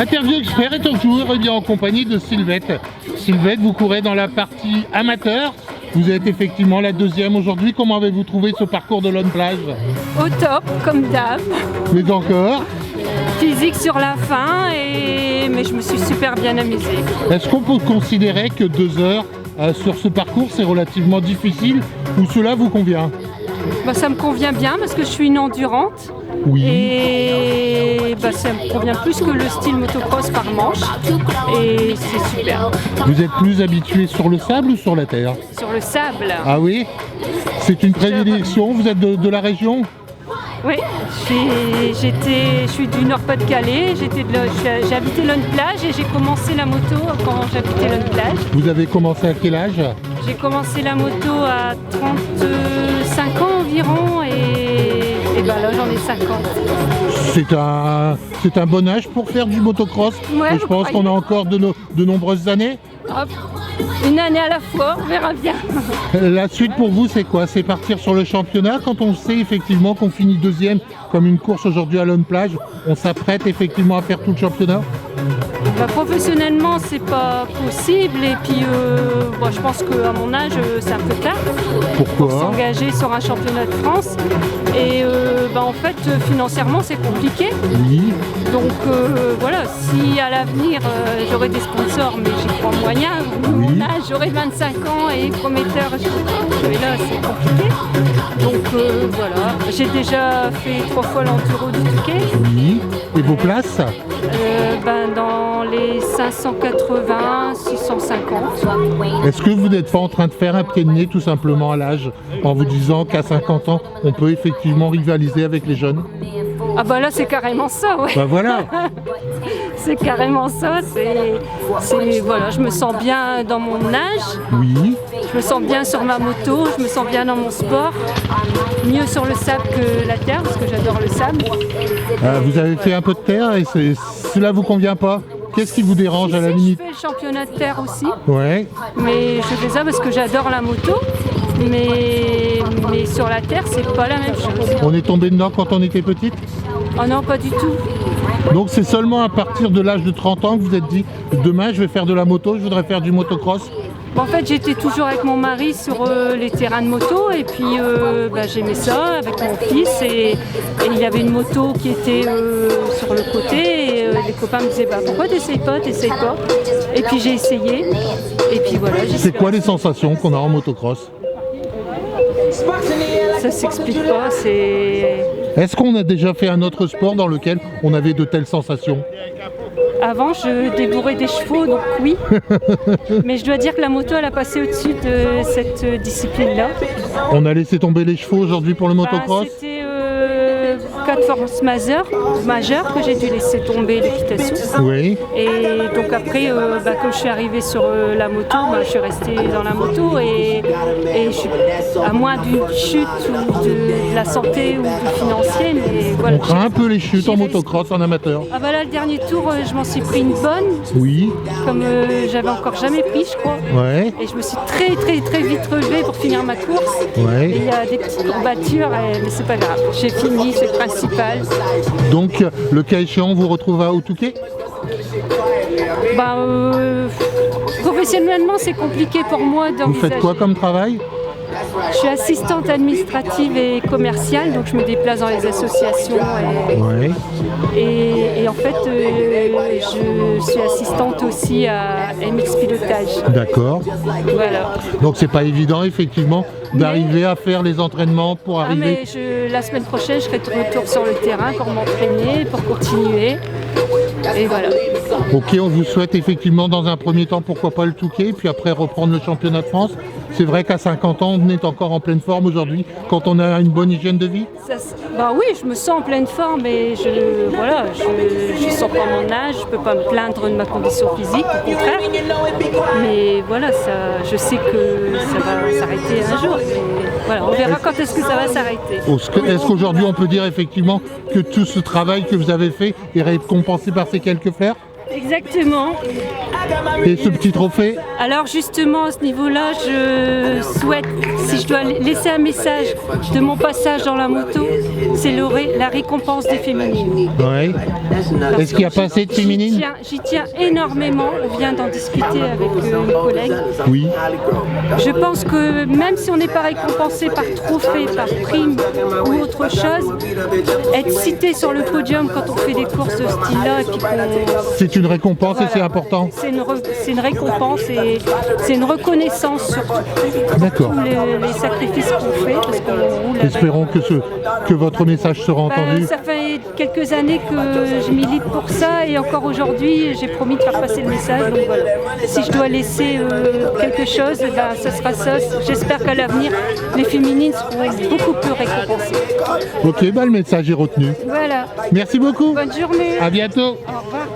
Interview Expert est toujours en compagnie de Sylvette. Sylvette, vous courez dans la partie amateur. Vous êtes effectivement la deuxième aujourd'hui. Comment avez-vous trouvé ce parcours de Lone Plage? Au top, comme d'hab. Mais encore? Physique sur la fin, mais je me suis super bien amusée. Est-ce qu'on peut considérer que 2 heures sur ce parcours, c'est relativement difficile ou cela vous convient? Ça me convient bien parce que je suis une endurante. Oui. Et ça me convient plus que le style motocross par manche. Et c'est super. Vous êtes plus habitué sur le sable ou sur la terre? Sur le sable. Ah oui? C'est une prédilection, vous êtes de la région? Oui, je suis du Nord-Pas-de-Calais, j'ai habité Lone Plage et j'ai commencé la moto quand j'habitais Lone Plage. Vous avez commencé à quel âge? J'ai commencé la moto à 35 ans environ et là j'en ai 50. C'est un bon âge pour faire du motocross. Ouais, et je pense qu'on a encore de nombreuses années. Hop. Une année à la fois, on verra bien. La suite pour vous, c'est quoi? C'est partir sur le championnat quand on sait effectivement qu'on finit deuxième, comme une course aujourd'hui à Lone Plage, on s'apprête effectivement à faire tout le championnat? Professionnellement, c'est pas possible et puis je pense qu'à mon âge, c'est un peu tard. Pourquoi? Pour s'engager sur un championnat de France. Et en fait, financièrement, c'est compliqué. Oui. Donc voilà, si à l'avenir j'aurai des sponsors, mais j'y crois moyen, Oui. mon âge, j'aurai 25 ans et prometteur, mais là c'est compliqué. Donc voilà, j'ai déjà fait 3 fois l'enduro du Touquet. Oui. Et vos places? Dans les 580, 650. Est-ce que vous n'êtes pas en train de faire un pied de nez tout simplement à l'âge, en vous disant qu'à 50 ans, on peut effectivement rivaliser avec les jeunes? Ah là c'est carrément ça, ouais. Voilà. C'est carrément ça, voilà, je me sens bien dans mon âge, Oui. je me sens bien sur ma moto, je me sens bien dans mon sport, mieux sur le sable que la terre parce que j'adore le sable. Vous avez fait un peu de terre et cela vous convient pas? Qu'est-ce qui vous dérange à la limite? Je fais le championnat de terre aussi, Ouais. mais je fais ça parce que j'adore la moto, mais sur la terre c'est pas la même chose. On est tombé dedans quand on était petite? Oh non, pas du tout. Donc c'est seulement à partir de l'âge de 30 ans que vous êtes dit demain je vais faire de la moto, je voudrais faire du motocross? En fait, j'étais toujours avec mon mari sur les terrains de moto et puis j'aimais ça avec mon fils et il y avait une moto qui était sur le côté et les copains me disaient pourquoi t'essayes pas? Et puis j'ai essayé et puis voilà. C'est quoi les sensations qu'on a en motocross? Ça s'explique pas, Est-ce qu'on a déjà fait un autre sport dans lequel on avait de telles sensations? Avant, je débourrais des chevaux, donc oui. Mais je dois dire que la moto, elle a passé au-dessus de cette discipline-là. On a laissé tomber les chevaux aujourd'hui pour le motocross? C'était 4 forces majeures que j'ai dû laisser tomber l'équitation. Oui. Et donc après, quand je suis arrivée sur la moto, je suis restée dans la moto et à moins d'une chute ou de la santé ou du financier. Mais voilà, on craint un peu les chutes en motocross, en amateur. Là, le dernier tour, je m'en suis pris une bonne. Oui. Comme j'avais encore jamais pris, je crois. Ouais. Et je me suis très vite relevée pour finir ma course. Ouais. Et il y a des petites courbatures, mais c'est pas grave. J'ai fini, c'est le principal. Donc, le cas échéant, vous retrouvez au Touquet? Professionnellement, c'est compliqué pour moi d'envisager. Vous faites quoi comme travail? Je suis assistante administrative et commerciale, donc je me déplace dans les associations. Et en fait, je suis assistante aussi à MX Pilotage. D'accord. Voilà. Donc c'est pas évident effectivement d'arriver à faire les entraînements pour arriver. La semaine prochaine, je serai de retour sur le terrain pour m'entraîner, pour continuer. Et voilà. Ok, on vous souhaite effectivement dans un premier temps pourquoi pas le Touquet, puis après reprendre le championnat de France. C'est vrai qu'à 50 ans, on est encore en pleine forme aujourd'hui, quand on a une bonne hygiène de vie? Oui, je me sens en pleine forme et je sens pas mon âge, je peux pas me plaindre de ma condition physique, au contraire. Mais voilà, je sais que ça va s'arrêter un jour. Voilà, on verra quand est-ce que ça va s'arrêter. Est-ce qu'aujourd'hui on peut dire effectivement que tout ce travail que vous avez fait est récompensé par ces quelques fleurs? Exactement. Et ce petit trophée? Alors justement à ce niveau-là, je souhaite, si je dois laisser un message de mon passage dans la moto, c'est la récompense des féminines. Ouais. Est-ce qu'il n'y a pas assez de féminines? J'y tiens énormément, on vient d'en discuter avec mes collègues. Oui. Je pense que même si on n'est pas récompensé par trophée, par prime ou autre chose, être cité sur le podium quand on fait des courses de ce style-là, et puis c'est une récompense et c'est important. C'est une récompense et c'est une reconnaissance surtout. D'accord. Tous les sacrifices qu'on fait. Parce qu'on roule Espérons que votre message sera entendu. Ça fait quelques années que je milite pour ça et encore aujourd'hui j'ai promis de faire passer le message. Donc voilà. Si je dois laisser quelque chose, ça sera ça. J'espère qu'à l'avenir les féminines seront beaucoup plus récompensées. Ok, le message est retenu. Voilà. Merci beaucoup. Bonne journée. À bientôt. Au revoir.